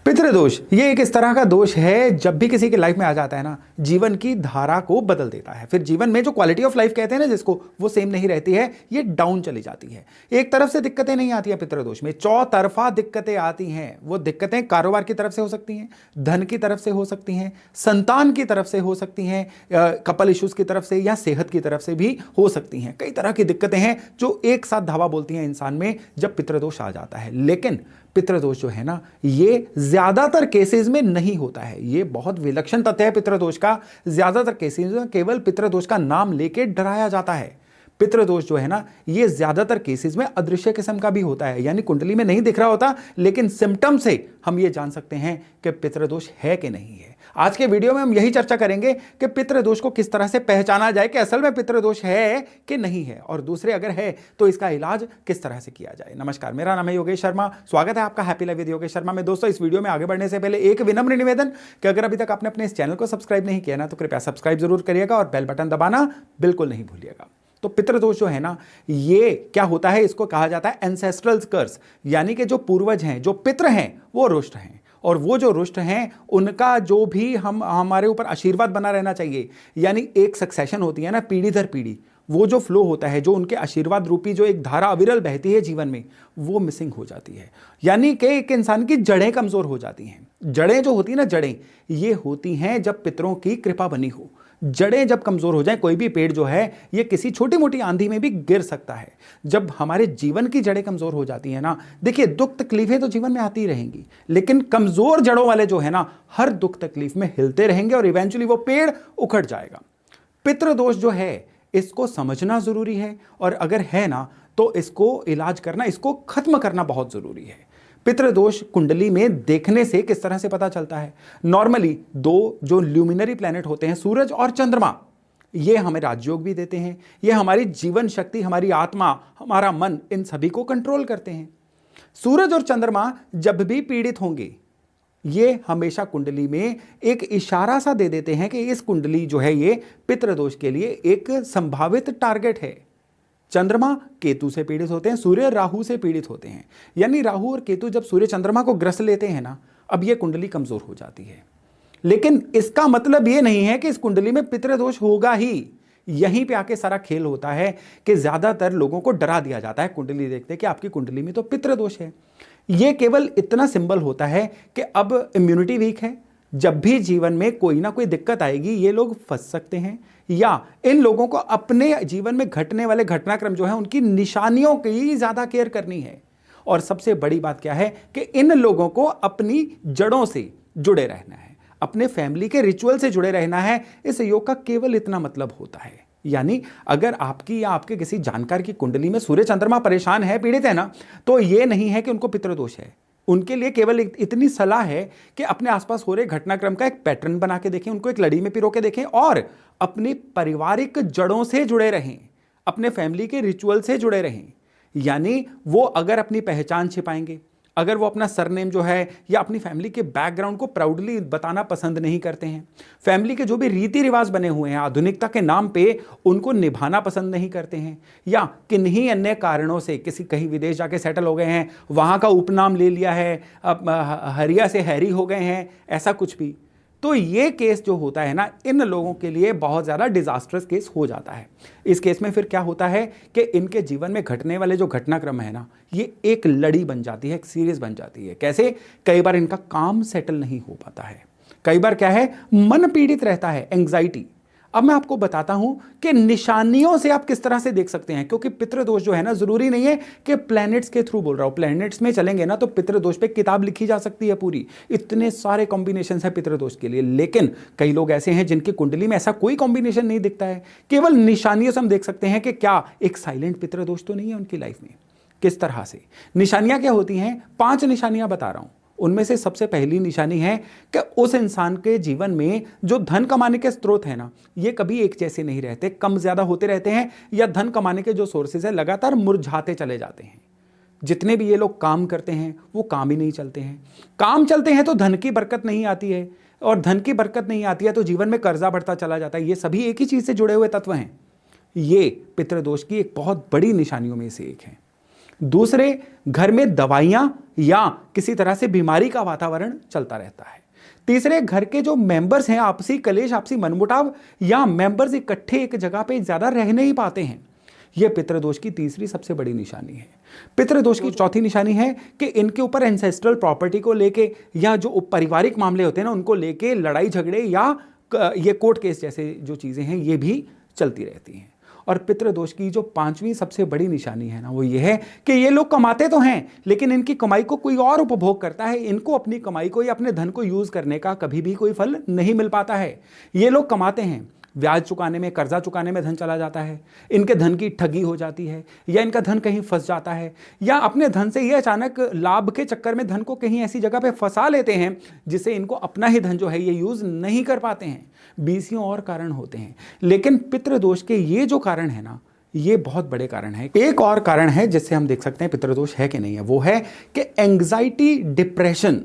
पितृदोष ये एक इस तरह का दोष है, जब भी किसी की लाइफ में आ जाता है ना, जीवन की धारा को बदल देता है। फिर जीवन में जो क्वालिटी ऑफ लाइफ कहते हैं ना जिसको, वो सेम नहीं रहती है, ये डाउन चली जाती है। एक तरफ से दिक्कतें नहीं आती है पितृदोष में, चौतरफा दिक्कतें आती हैं। वो दिक्कतें कारोबार की तरफ से हो सकती हैं, धन की तरफ से हो सकती हैं, संतान की तरफ से हो सकती हैं, कपल इश्यूज की तरफ से, या सेहत की तरफ से भी हो सकती हैं। कई तरह की दिक्कतें हैं जो एक साथ धावा बोलती हैं इंसान में जब पितृदोष आ जाता है। लेकिन पितृदोष जो है ना, ये ज्यादातर केसेस में नहीं होता है। ये बहुत विलक्षण तथ्य है पितृदोष का। ज्यादातर केसेस में केवल पितृदोष का नाम लेके डराया जाता है। पितृदोष जो है ना, ये ज्यादातर केसेस में अदृश्य किस्म का भी होता है, यानी कुंडली में नहीं दिख रहा होता, लेकिन सिम्टम से हम ये जान सकते हैं कि पितृदोष है कि नहीं है। आज के वीडियो में हम यही चर्चा करेंगे कि पितृदोष को किस तरह से पहचाना जाए कि असल में पितृदोष है कि नहीं है, और दूसरे अगर है तो इसका इलाज किस तरह से किया जाए। नमस्कार, मेरा नाम है योगेश शर्मा। स्वागत है आपका happy life with Yogesh Sharma में। दोस्तों, इस वीडियो में आगे बढ़ने से पहले एक विनम्र निवेदन कि अगर अभी तक आपने अपने इस चैनल को सब्सक्राइब नहीं किया ना, तो कृपया सब्सक्राइब जरूर करिएगा और बेल बटन दबाना बिल्कुल नहीं भूलिएगा। तो पितृदोष जो है ना, ये क्या होता है, इसको कहा जाता है एंसेस्ट्रल कर्स, यानी कि जो पूर्वज हैं, जो पितृ हैं, वो रुष्ट हैं, और वो जो रुष्ट हैं उनका जो भी हमारे ऊपर आशीर्वाद बना रहना चाहिए, यानी एक सक्सेशन होती है ना, पीढ़ी दर पीढ़ी, वो जो फ्लो होता है, जो उनके आशीर्वाद रूपी जो एक धारा अविरल बहती है जीवन में, वो मिसिंग हो जाती है। यानी कि एक इंसान की जड़ें कमजोर हो जाती हैं। जड़ें जो होती है ना, जड़ें ये होती हैं जब पितरों की कृपा बनी हो। जड़ें जब कमजोर हो जाए, कोई भी पेड़ जो है ये किसी छोटी मोटी आंधी में भी गिर सकता है। जब हमारे जीवन की जड़ें कमजोर हो जाती है ना, देखिए दुख तकलीफें तो जीवन में आती ही रहेंगी, लेकिन कमजोर जड़ों वाले जो है ना, हर दुख तकलीफ में हिलते रहेंगे और इवेंचुअली वो पेड़ उखड़ जाएगा। पितृदोष जो है, इसको समझना जरूरी है, और अगर है ना तो इसको इलाज करना, इसको खत्म करना बहुत जरूरी है। पितृदोष कुंडली में देखने से किस तरह से पता चलता है? नॉर्मली दो जो ल्यूमिनरी प्लैनेट होते हैं, सूरज और चंद्रमा, ये हमें राजयोग भी देते हैं। ये हमारी जीवन शक्ति, हमारी आत्मा, हमारा मन, इन सभी को कंट्रोल करते हैं। सूरज और चंद्रमा जब भी पीड़ित होंगे, ये हमेशा कुंडली में एक इशारा सा दे देते हैं कि इस कुंडली जो है ये पितृदोष के लिए एक संभावित टारगेट है। चंद्रमा केतु से पीड़ित होते हैं, सूर्य राहु से पीड़ित होते हैं, यानी राहु और केतु जब सूर्य चंद्रमा को ग्रस लेते हैं ना, अब ये कुंडली कमजोर हो जाती है। लेकिन इसका मतलब ये नहीं है कि इस कुंडली में पितृदोष होगा ही। यहीं पे आके सारा खेल होता है कि ज्यादातर लोगों को डरा दिया जाता है कुंडली देखते कि आपकी कुंडली में तो पितृदोष है। ये केवल इतना सिंबल होता है कि अब इम्यूनिटी वीक है, जब भी जीवन में कोई ना कोई दिक्कत आएगी ये लोग फंस सकते हैं, या इन लोगों को अपने जीवन में घटने वाले घटनाक्रम जो है उनकी निशानियों की ज्यादा केयर करनी है। और सबसे बड़ी बात क्या है कि इन लोगों को अपनी जड़ों से जुड़े रहना है, अपने फैमिली के रिचुअल से जुड़े रहना है। इस योग का केवल इतना मतलब होता है। यानी अगर आपकी या आपके किसी जानकार की कुंडली में सूर्य चंद्रमा परेशान है, पीड़ित है ना, तो यह नहीं है कि उनको पितृदोष है। उनके लिए केवल इतनी सलाह है कि अपने आसपास हो रहे घटनाक्रम का एक पैटर्न बना के देखें, उनको एक लड़ी में पिरो के देखें, और अपनी पारिवारिक जड़ों से जुड़े रहें, अपने फैमिली के रिचुअल से जुड़े रहें। यानी वो अगर अपनी पहचान छिपाएंगे, अगर वो अपना सरनेम जो है या अपनी फैमिली के बैकग्राउंड को प्राउडली बताना पसंद नहीं करते हैं, फैमिली के जो भी रीति रिवाज बने हुए हैं आधुनिकता के नाम पे, उनको निभाना पसंद नहीं करते हैं, या किन्हीं अन्य कारणों से किसी कहीं विदेश जाके सेटल हो गए हैं, वहाँ का उपनाम ले लिया है, अब हरिया से हैरी हो गए हैं, ऐसा कुछ भी, तो ये केस जो होता है ना, इन लोगों के लिए बहुत ज़्यादा डिजास्टर्स केस हो जाता है। इस केस में फिर क्या होता है कि इनके जीवन में घटने वाले जो घटनाक्रम है ना, ये एक लड़ी बन जाती है, एक सीरीज बन जाती है। कैसे? कई बार इनका काम सेटल नहीं हो पाता है, कई बार क्या है, मन पीड़ित रहता है, एंग्जाइटी। अब मैं आपको बताता हूं कि निशानियों से आप किस तरह से देख सकते हैं, क्योंकि पितृदोष जो है ना, जरूरी नहीं है कि प्लैनेट्स के थ्रू बोल रहा हूं। प्लैनेट्स में चलेंगे ना तो पितृदोष पे किताब लिखी जा सकती है पूरी, इतने सारे कॉम्बिनेशन है पितृदोष के लिए। लेकिन कई लोग ऐसे हैं जिनकी कुंडली में ऐसा कोई कॉम्बिनेशन नहीं दिखता है, केवल निशानियों से हम देख सकते हैं कि क्या एक साइलेंट पितृदोष तो नहीं है उनकी लाइफ में। किस तरह से निशानियां क्या होती हैं? 5 निशानियां बता रहा हूं। उनमें से सबसे पहली निशानी है कि उस इंसान के जीवन में जो धन कमाने के स्रोत है ना, ये कभी एक जैसे नहीं रहते, कम ज्यादा होते रहते हैं, या धन कमाने के जो सोर्सेज है लगातार मुरझाते चले जाते हैं। जितने भी ये लोग काम करते हैं वो काम ही नहीं चलते हैं। काम चलते हैं तो धन की बरकत नहीं आती है, और धन की बरकत नहीं आती है तो जीवन में कर्जा बढ़ता चला जाता है। ये सभी एक ही चीज से जुड़े हुए तत्व हैं। ये पितृदोष की एक बहुत बड़ी निशानियों में से एक है। दूसरे, घर में दवाइयां या किसी तरह से बीमारी का वातावरण चलता रहता है। तीसरे, घर के जो मेंबर्स हैं आपसी कलेश, आपसी मनमुटाव, या मेंबर्स इकट्ठे एक जगह पे ज्यादा रह नहीं पाते हैं। यह पितृदोष की तीसरी सबसे बड़ी निशानी है। पितृदोष की चौथी निशानी है कि इनके ऊपर एंसेस्ट्रल प्रॉपर्टी को लेके या जो पारिवारिक मामले होते हैं ना उनको लेके लड़ाई झगड़े या ये कोर्ट केस जैसे जो चीजें हैं ये भी चलती रहती हैं। और पितृदोष की जो पांचवी सबसे बड़ी निशानी है ना वो ये है कि ये लोग कमाते तो हैं लेकिन इनकी कमाई को कोई और उपभोग करता है। इनको अपनी कमाई को या अपने धन को यूज करने का कभी भी कोई फल नहीं मिल पाता है। ये लोग कमाते हैं, ब्याज चुकाने में, कर्जा चुकाने में धन चला जाता है, इनके धन की ठगी हो जाती है या इनका धन कहीं फंस जाता है, या अपने धन से ये अचानक लाभ के चक्कर में धन को कहीं ऐसी जगह पे फंसा लेते हैं जिससे इनको अपना ही धन जो है ये यूज नहीं कर पाते हैं। बीसियों और कारण होते हैं, लेकिन पितृदोष के ये जो कारण है ना ये बहुत बड़े कारण है। एक और कारण है जिससे हम देख सकते हैं पितृदोष है कि नहीं है, वो है कि एंग्जाइटी, डिप्रेशन,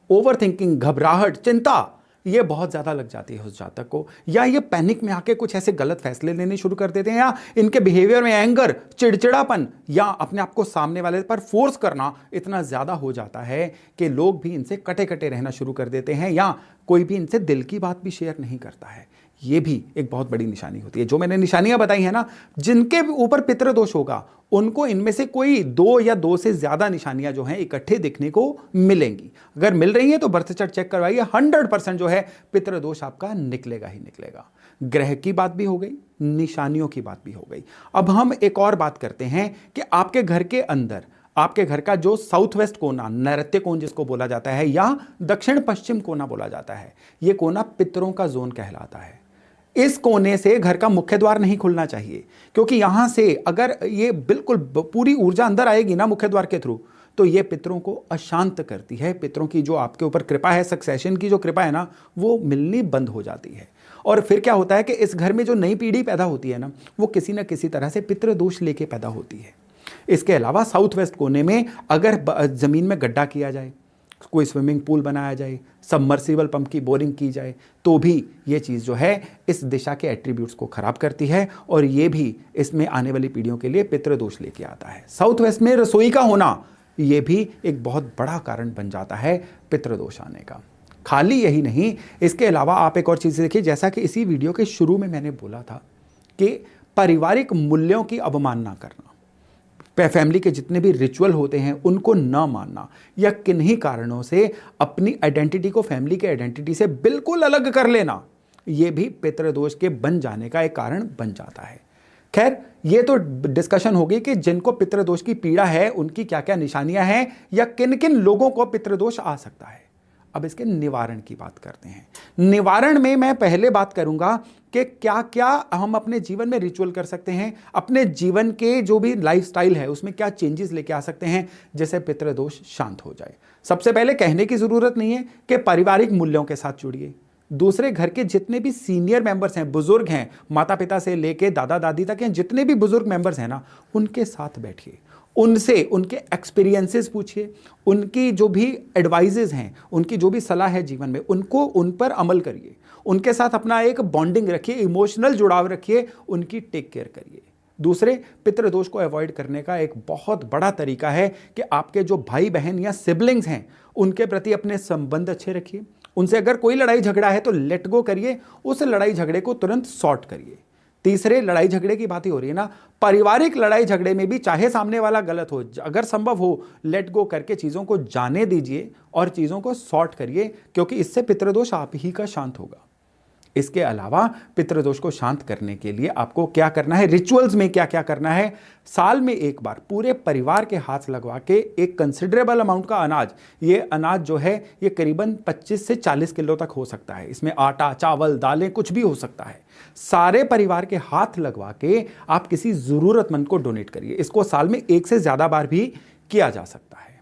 ओवर थिंकिंग, घबराहट, चिंता ये बहुत ज्यादा लग जाती है उस जातक को, या ये पैनिक में आके कुछ ऐसे गलत फैसले लेने शुरू कर देते हैं, या इनके बिहेवियर में एंगर, चिड़चिड़ापन या अपने आप को सामने वाले पर फोर्स करना इतना ज्यादा हो जाता है कि लोग भी इनसे कटे कटे रहना शुरू कर देते हैं, या कोई भी इनसे दिल की बात भी शेयर नहीं करता है। ये भी एक बहुत बड़ी निशानी होती है। जो मैंने निशानियां बताई हैं ना, जिनके ऊपर पितृदोष होगा उनको इनमें से कोई दो या दो से ज्यादा निशानियां जो हैं इकट्ठे दिखने को मिलेंगी। अगर मिल रही है तो बर्थ चार्ट चेक करवाइए, 100% जो है पितृदोष आपका निकलेगा ही निकलेगा। ग्रह की बात भी हो गई, निशानियों की बात भी हो गई। अब हम एक और बात करते हैं कि आपके घर के अंदर, आपके घर का जो साउथ वेस्ट कोना, नैऋत्य कोण जिसको बोला जाता है, या दक्षिण पश्चिम कोना बोला जाता है, यह कोना पितरों का जोन कहलाता है। इस कोने से घर का मुख्य द्वार नहीं खुलना चाहिए, क्योंकि यहां से अगर ये बिल्कुल पूरी ऊर्जा अंदर आएगी ना मुख्य द्वार के थ्रू, तो ये पितरों को अशांत करती है। पितरों की जो आपके ऊपर कृपा है, सक्सेशन की जो कृपा है ना, वो मिलनी बंद हो जाती है। और फिर क्या होता है कि इस घर में जो नई पीढ़ी पैदा होती है ना, वो किसी न किसी तरह से पितृदोष लेके पैदा होती है। इसके अलावा साउथ वेस्ट कोने में अगर जमीन में गड्ढा किया जाए, कोई स्विमिंग पूल बनाया जाए, सबमर्सिबल पंप की बोरिंग की जाए, तो भी ये चीज़ जो है इस दिशा के एट्रीब्यूट्स को खराब करती है, और ये भी इसमें आने वाली पीढ़ियों के लिए पितृदोष लेके आता है। साउथ वेस्ट में रसोई का होना ये भी एक बहुत बड़ा कारण बन जाता है पितृदोष आने का। खाली यही नहीं, इसके अलावा आप एक और चीज़ देखिए, जैसा कि इसी वीडियो के शुरू में मैंने बोला था कि पारिवारिक मूल्यों की अवमानना करना, फैमिली के जितने भी रिचुअल होते हैं उनको न मानना, या किन्हीं कारणों से अपनी आइडेंटिटी को फैमिली के आइडेंटिटी से बिल्कुल अलग कर लेना, ये भी पितृदोष के बन जाने का एक कारण बन जाता है। खैर, ये तो डिस्कशन होगी कि जिनको पितृदोष की पीड़ा है उनकी क्या क्या निशानियां हैं, या किन किन लोगों को पितृदोष आ सकता है। अब इसके निवारण की बात करते हैं। निवारण में मैं पहले बात करूंगा कि क्या क्या हम अपने जीवन में रिचुअल कर सकते हैं, अपने जीवन के जो भी लाइफस्टाइल है उसमें क्या चेंजेस लेके आ सकते हैं जिससे पितृदोष शांत हो जाए। सबसे पहले कहने की जरूरत नहीं है कि पारिवारिक मूल्यों के साथ जुड़िए। दूसरे, घर के जितने भी सीनियर मेंबर्स हैं, बुजुर्ग हैं, माता पिता से लेके दादा दादी तक हैं, जितने भी बुजुर्ग मेंबर्स हैं ना, उनके साथ बैठिए, उनसे उनके एक्सपीरियंसेस पूछिए, उनकी जो भी एडवाइजेज हैं, उनकी जो भी सलाह है जीवन में, उन पर अमल करिए, उनके साथ अपना एक बॉन्डिंग रखिए, इमोशनल जुड़ाव रखिए, उनकी टेक केयर करिए। दूसरे, पितृदोष को अवॉइड करने का एक बहुत बड़ा तरीका है कि आपके जो भाई बहन या सिबलिंग्स हैं उनके प्रति अपने संबंध अच्छे रखिए। उनसे अगर कोई लड़ाई झगड़ा है तो लेट गो करिए, उस लड़ाई झगड़े को तुरंत सॉर्ट करिए। तीसरे, लड़ाई झगड़े की बात ही हो रही है ना, पारिवारिक लड़ाई झगड़े में भी चाहे सामने वाला गलत हो, अगर संभव हो लेट गो करके चीजों को जाने दीजिए और चीजों को सॉर्ट करिए, क्योंकि इससे पितृदोष आप ही का शांत होगा। इसके अलावा पितृदोष को शांत करने के लिए आपको क्या करना है, रिचुअल्स में क्या क्या करना है, साल में एक बार पूरे परिवार के हाथ लगवा के एक कंसिडरेबल अमाउंट का अनाज, ये अनाज जो है ये करीबन 25 से 40 किलो तक हो सकता है, इसमें आटा, चावल, दालें कुछ भी हो सकता है, सारे परिवार के हाथ लगवा के आप किसी जरूरतमंद को डोनेट करिए। इसको साल में एक से ज्यादा बार भी किया जा सकता है।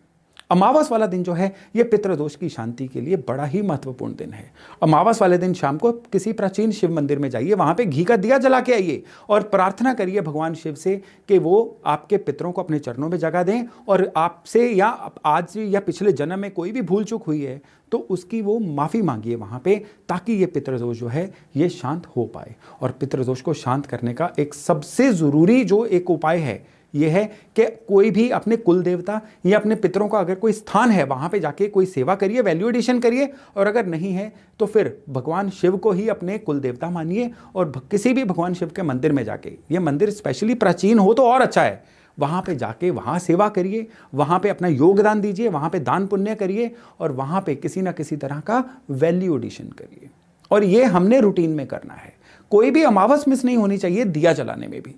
अमावस वाला दिन जो है यह पितृदोष की शांति के लिए बड़ा ही महत्वपूर्ण दिन है। अमावस वाले दिन शाम को किसी प्राचीन शिव मंदिर में जाइए, वहां पे घी का दिया जला के आइए और प्रार्थना करिए भगवान शिव से कि वो आपके पितरों को अपने चरणों में जगह दें, और आपसे या आज या पिछले जन्म में कोई भी भूल चूक हुई है तो उसकी वो माफ़ी मांगिए वहाँ पे, ताकि ये पितृदोष जो है ये शांत हो पाए। और पितृदोष को शांत करने का एक सबसे ज़रूरी जो एक उपाय है ये है कि कोई भी अपने कुल देवता या अपने पितरों का अगर कोई स्थान है वहां पे जाके कोई सेवा करिए, वैल्यू एडिशन करिए, और अगर नहीं है तो फिर भगवान शिव को ही अपने कुल देवता मानिए और किसी भी भगवान शिव के मंदिर में जाके, ये मंदिर स्पेशली प्राचीन हो तो और अच्छा है, वहाँ पे जाके वहाँ सेवा करिए, वहाँ पे अपना योगदान दीजिए, वहाँ पे दान पुण्य करिए और वहाँ पे किसी ना किसी तरह का वैल्यू एडिशन करिए। और ये हमने रूटीन में करना है। कोई भी अमावस मिस नहीं होनी चाहिए दिया जलाने में भी।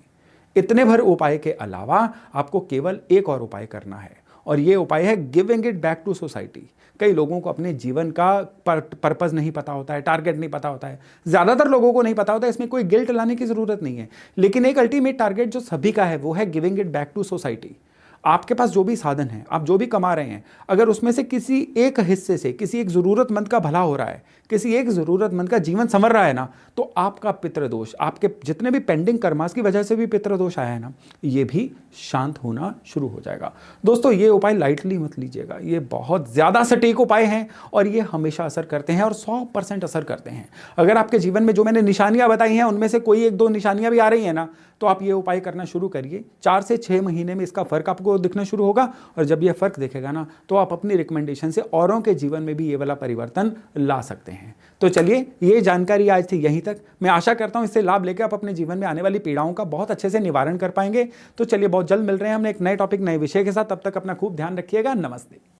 इतने भर उपाय के अलावा आपको केवल एक और उपाय करना है, और ये उपाय है giving it back to society. कई लोगों को अपने जीवन का पर्पस नहीं पता होता है, टारगेट नहीं पता होता है, ज़्यादातर लोगों को नहीं पता होता है। इसमें कोई गिल्ट लाने की ज़रूरत नहीं है, लेकिन एक अल्टीमेट टारगेट जो सभी का है वो है giving it back to society. आपके पास जो भी साधन है, आप जो भी कमा रहे हैं, अगर उसमें से किसी एक हिस्से से किसी एक ज़रूरतमंद का भला हो रहा है, किसी एक ज़रूरतमंद का जीवन संवर रहा है ना, तो आपका पितृदोष, आपके जितने भी पेंडिंग कर्मास की वजह से भी पितृदोष आया है ना, ये भी शांत होना शुरू हो जाएगा। दोस्तों, ये उपाय लाइटली मत लीजिएगा, ये बहुत ज़्यादा सटीक उपाय हैं और ये हमेशा असर करते हैं और 100% असर करते हैं। अगर आपके जीवन में जो मैंने निशानियां बताई हैं उनमें से कोई एक दो निशानियां भी आ रही हैं ना, तो आप ये उपाय करना शुरू करिए। 4 से 6 महीने में इसका फर्क आपको दिखना शुरू होगा, और जब ये फर्क दिखेगा ना, तो आप अपनी रिकमेंडेशन से औरों के जीवन में भी ये वाला परिवर्तन ला सकते हैं। तो चलिए, ये जानकारी आज थी यहीं तक। मैं आशा करता हूं इससे लाभ लेकर आप अपने जीवन में आने वाली पीड़ाओं का बहुत अच्छे से निवारण कर पाएंगे। तो चलिए, बहुत जल्द मिल रहे हैं हमने एक नए टॉपिक, नए विषय के साथ। तब तक अपना खूब ध्यान रखिएगा। नमस्ते।